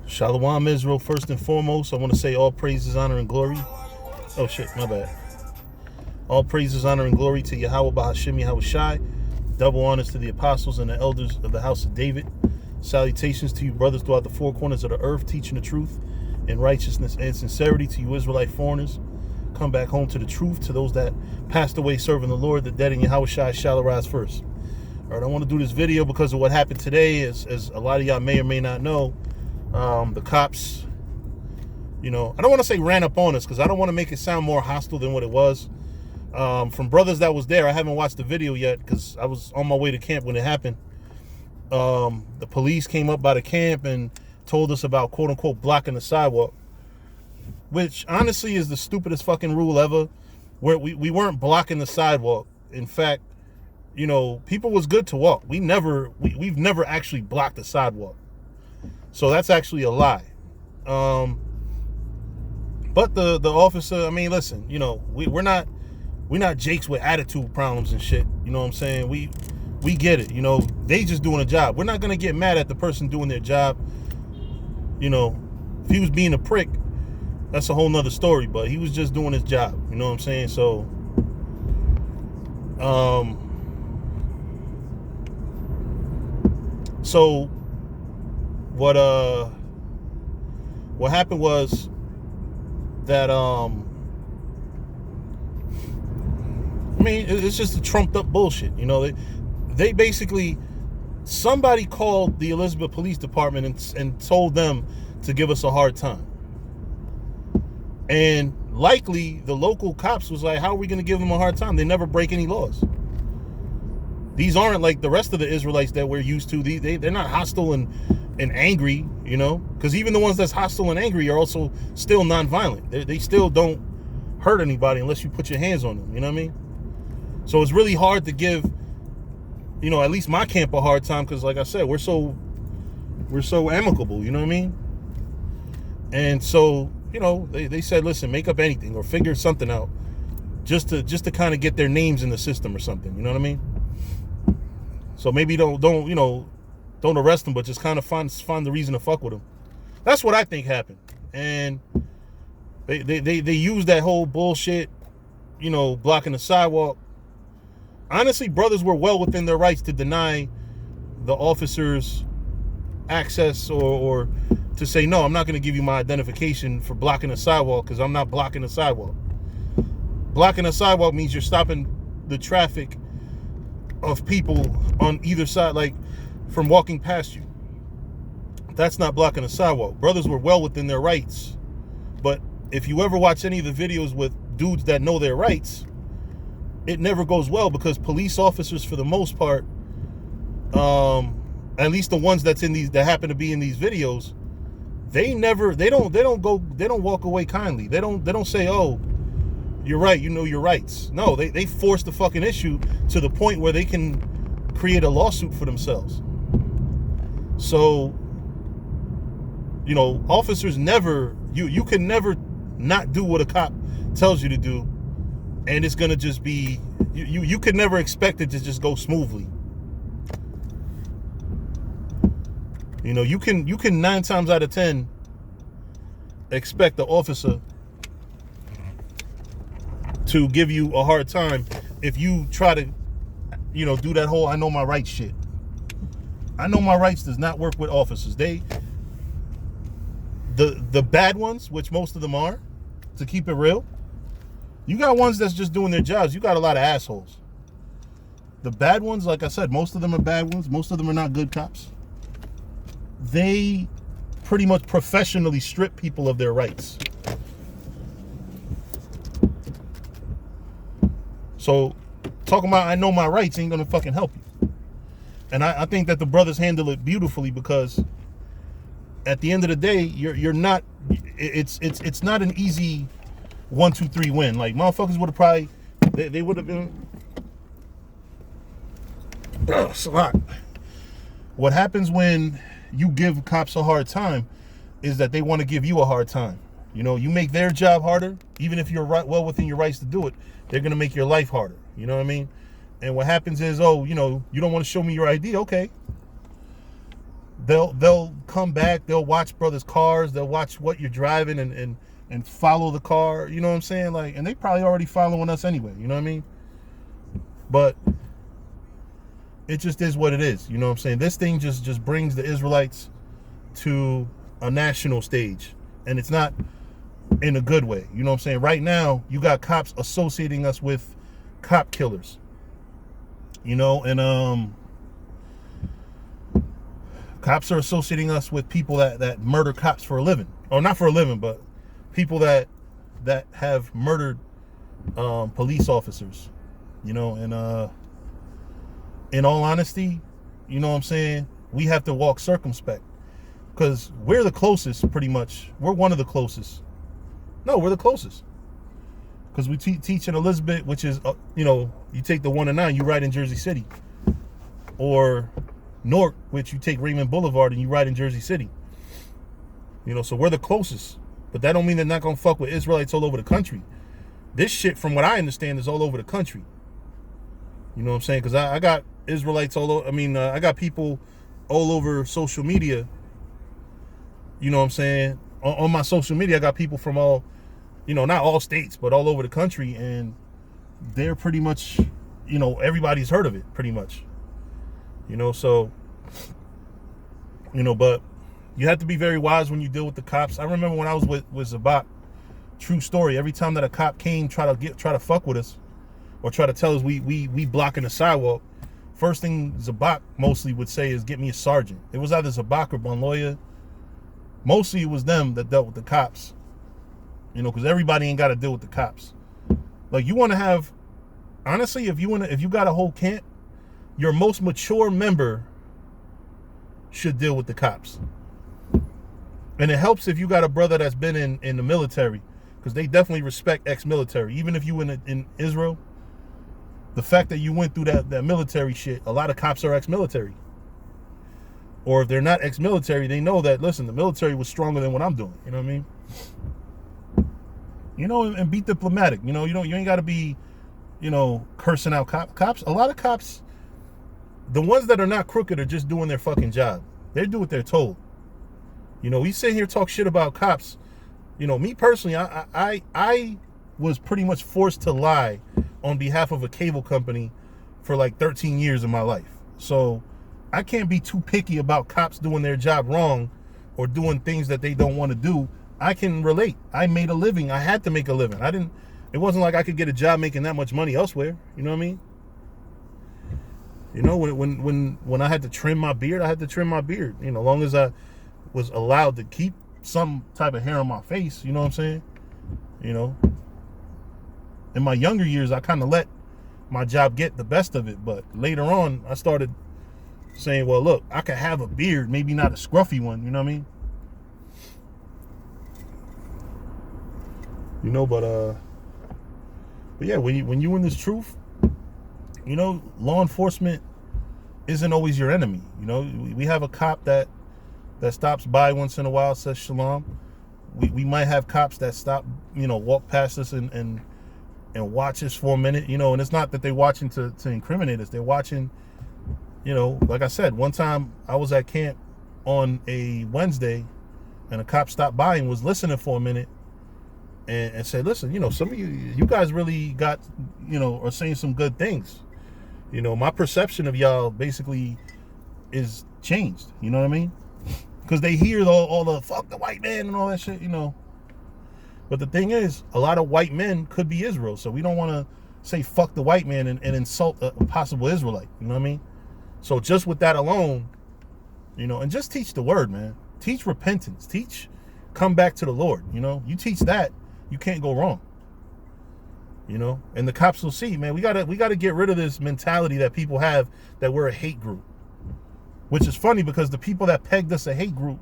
Shalom Israel, first and foremost, I want to say all praises, honor, and glory. Oh shit, my bad. All praises, honor, and glory to Yahweh Bahashim Yahweh Shai. Double honors to the apostles and the elders of the house of David. Salutations to you brothers throughout the four corners of the earth, teaching the truth in righteousness and sincerity to you Israelite foreigners. Come back home to the truth. To those that passed away serving the Lord, the dead in Yahweh Shai shall arise first. All right, I want to do this video because of what happened today. As a lot of y'all may or may not know, the cops, I don't want to say ran up on us because I don't want to make it sound more hostile than what it was. From brothers that was there, I haven't watched the video yet because I was on my way to camp when it happened. The police came up by the camp and told us about quote unquote blocking the sidewalk, which honestly is the stupidest fucking rule ever. Where we weren't blocking the sidewalk. In fact, people was good to walk. We've never actually blocked the sidewalk. So that's actually a lie. But the officer, I mean, listen, we're not jakes with attitude problems and shit. You know what I'm saying? We get it. They just doing a job. We're not gonna get mad at the person doing their job. If he was being a prick, that's a whole nother story. But he was just doing his job. You know what I'm saying? So, what happened was that it's just a trumped up bullshit. They basically, somebody called the Elizabeth Police Department and told them to give us a hard time. And likely the local cops was like, how are we going to give them a hard time? They never break any laws. These aren't like the rest of the Israelites that we're used to. They're not hostile and angry, because even the ones that's hostile and angry are also still nonviolent. They still don't hurt anybody unless you put your hands on them. You know what I mean? So it's really hard to give, at least my camp a hard time because, like I said, we're so amicable. You know what I mean? And so, they said, listen, make up anything or figure something out just to kind of get their names in the system or something. You know what I mean? So maybe don't arrest them, but just kind of find the reason to fuck with them. That's what I think happened. And they used that whole bullshit, blocking the sidewalk. Honestly, brothers were well within their rights to deny the officers access or to say, no, I'm not going to give you my identification for blocking the sidewalk because I'm not blocking the sidewalk. Blocking the sidewalk means you're stopping the traffic of people on either side, like from walking past you. That's not blocking a sidewalk. Brothers were well within their rights. But if you ever watch any of the videos with dudes that know their rights, it never goes well because police officers, for the most part, at least the ones that happen to be in these videos, they don't walk away kindly. They don't say, oh, you're right, you know your rights. No, they force the fucking issue to the point where they can create a lawsuit for themselves. So, officers never, you can never not do what a cop tells you to do, and it's gonna just be, you could never expect it to just go smoothly. You can 9 times out of 10 expect the officer to give you a hard time if you try to, do that whole I know my rights shit. I know my rights does not work with officers. The bad ones, which most of them are, to keep it real, you got ones that's just doing their jobs. You got a lot of assholes. The bad ones, like I said, most of them are bad ones. Most of them are not good cops. They pretty much professionally strip people of their rights. So talking about I know my rights ain't gonna fucking help you. And I think that the brothers handle it beautifully because at the end of the day, you're not, it's not an easy 1, 2, 3 win. Like motherfuckers would have probably, they would have been, it's a lot. What happens when you give cops a hard time is that they want to give you a hard time. You make their job harder, even if you're well within your rights to do it, they're going to make your life harder. You know what I mean? And what happens is, oh, you don't want to show me your ID. Okay. they'll come back, they'll watch brothers' cars, they'll watch what you're driving and follow the car, you know what I'm saying? Like, and they probably already following us anyway, you know what I mean? But it just is what it is, you know what I'm saying? This thing just brings the Israelites to a national stage, and it's not in a good way, you know what I'm saying? Right now, you got cops associating us with cop killers, you know, and cops are associating us with people that murder cops for a living, or not for a living, but people that have murdered police officers, you know. And in all honesty, you know what I'm saying, we have to walk circumspect, because we're the closest, pretty much. We're one of the closest. No, we're the closest, because we teach in Elizabeth, which is you know, you take the 1 and 9, you ride in Jersey City, or Newark, which you take Raymond Boulevard and you ride in Jersey City. You know, so we're the closest. But that don't mean they're not gonna fuck with Israelites all over the country. This shit, from what I understand, is all over the country. You know what I'm saying? Because I got Israelites all over. I mean, I got people all over social media. You know what I'm saying? On my social media, I got people from all, you know, not all states, but all over the country. And they're pretty much, you know, everybody's heard of it, pretty much. You know, so, you know, but you have to be very wise when you deal with the cops. I remember when I was with Zabak, true story, every time that a cop came try to fuck with us, or try to tell us we blocking the sidewalk, first thing Zabak mostly would say is, get me a sergeant. It was either Zabak or Bonloya. Mostly it was them that dealt with the cops. You know, because everybody ain't got to deal with the cops. Like, you want to have, honestly, if you got a whole camp, your most mature member should deal with the cops. And it helps if you got a brother that's been in the military, because they definitely respect ex-military. Even if you in Israel, the fact that you went through that military shit, a lot of cops are ex-military. Or if they're not ex-military, they know that, listen, the military was stronger than what I'm doing. You know what I mean? You know, and be diplomatic. You know, you ain't got to be, you know, cursing out cops. A lot of cops, the ones that are not crooked, are just doing their fucking job. They do what they're told. You know, we sit here talk shit about cops. You know, me personally, I was pretty much forced to lie on behalf of a cable company for like 13 years of my life. So I can't be too picky about cops doing their job wrong or doing things that they don't want to do. I can relate. I made a living. I had to make a living. It wasn't like I could get a job making that much money elsewhere. You know what I mean? You know, when I had to trim my beard, I had to trim my beard. You know, as long as I was allowed to keep some type of hair on my face, you know what I'm saying? You know, in my younger years, I kind of let my job get the best of it. But later on, I started saying, well, look, I could have a beard, maybe not a scruffy one, you know what I mean? You know, but yeah, when you in this truth, you know, law enforcement isn't always your enemy. You know, we have a cop that stops by once in a while, says shalom. We might have cops that stop, you know, walk past us and watch us for a minute, you know, and it's not that they're watching to incriminate us. They're watching, you know, like I said, one time I was at camp on a Wednesday and a cop stopped by and was listening for a minute and said, listen, you know, some of you guys really got, you know, are saying some good things. You know, my perception of y'all basically is changed, you know what I mean? Because they hear all the fuck the white man and all that shit, you know. But the thing is, a lot of white men could be Israel, so we don't want to say fuck the white man and insult a possible Israelite, you know what I mean? So just with that alone, you know, and just teach the word, man. Teach repentance. Teach come back to the Lord, you know. You teach that, you can't go wrong. You know, and the cops will see, man, we gotta get rid of this mentality that people have that we're a hate group. Which is funny because the people that pegged us a hate group,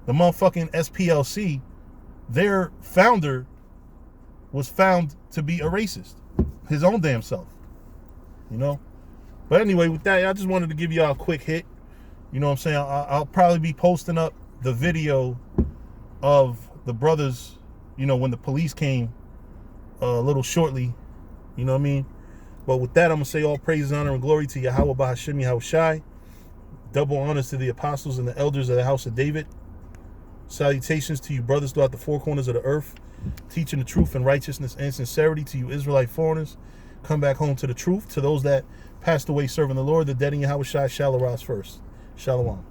the motherfucking SPLC, their founder was found to be a racist. His own damn self. You know? But anyway, with that, I just wanted to give y'all a quick hit. You know what I'm saying? I'll probably be posting up the video of the brothers, you know, when the police came a little shortly. You know what I mean? But with that, I'm going to say all praise, honor, and glory to Yahweh Bahashim Yahushai. Double honors to the apostles and the elders of the house of David. Salutations to you brothers throughout the four corners of the earth, teaching the truth and righteousness and sincerity to you Israelite foreigners. Come back home to the truth. To those that passed away serving the Lord, the dead in Yahushua shall arise first. Shalom.